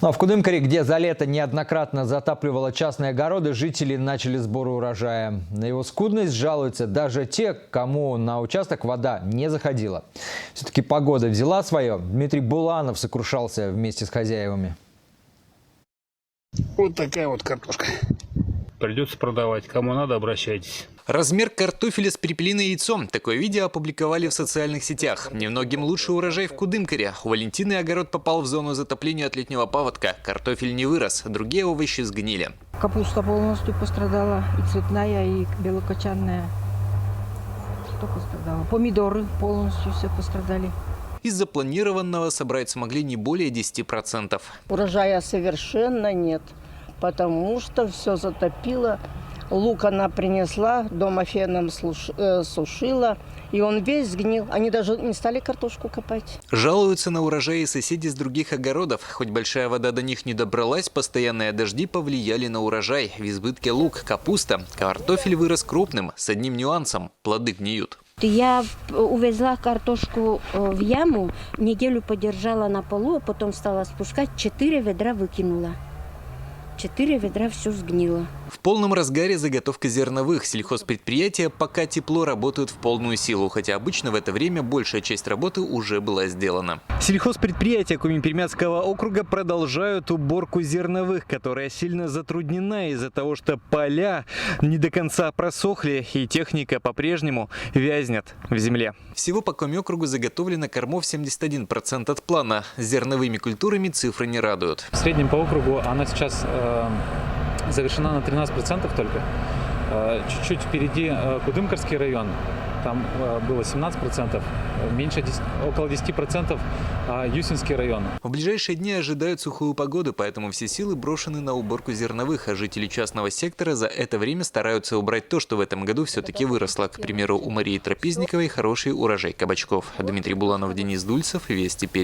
Ну а в Кудымкаре, где за лето неоднократно затапливало частные огороды, жители начали сбор урожая. На его скудность жалуются даже те, кому на участок вода не заходила. Все-таки погода взяла свое. Дмитрий Буланов сокрушался вместе с хозяевами. Вот такая вот картошка. Придется продавать. Кому надо, обращайтесь. Размер картофеля с перепелиным яйцом. Такое видео опубликовали в социальных сетях. Немногим лучше урожай в Кудымкаре. У Валентины огород попал в зону затопления от летнего паводка. Картофель не вырос, другие овощи сгнили. Капуста полностью пострадала, и цветная, и белокочанная. Что пострадало? Помидоры полностью все пострадали. Из запланированного собрать смогли не более 10%. Урожая совершенно нет, потому что все затопило. Лук она принесла, дома феном сушила, и он весь сгнил. Они даже не стали картошку копать. Жалуются на урожаи соседи с других огородов. Хоть большая вода до них не добралась, постоянные дожди повлияли на урожай. В избытке лук, капуста. Картофель вырос крупным, с одним нюансом – плоды гниют. Я увезла картошку в яму, неделю подержала на полу, а потом стала спускать, 4 ведра выкинула. 4 ведра все сгнило. В полном разгаре заготовка зерновых. Сельхозпредприятия пока тепло работают в полную силу, хотя обычно в это время большая часть работы уже была сделана. Сельхозпредприятия Куми-Пермяцкого округа продолжают уборку зерновых, которая сильно затруднена из-за того, что поля не до конца просохли и техника по-прежнему вязнет в земле. Всего по Коми-округу заготовлено кормов 71% от плана. С зерновыми культурами цифры не радуют. В среднем по округу она сейчас завершена на 13% только. Чуть-чуть впереди Кудымкарский район, там было 17%, меньше, около 10% Юсинский район. В ближайшие дни ожидают сухую погоду, поэтому все силы брошены на уборку зерновых, а жители частного сектора за это время стараются убрать то, что в этом году все-таки выросло. К примеру, у Марии Трапезниковой хороший урожай кабачков. Дмитрий Буланов, Денис Дульцев, Вести Пермь.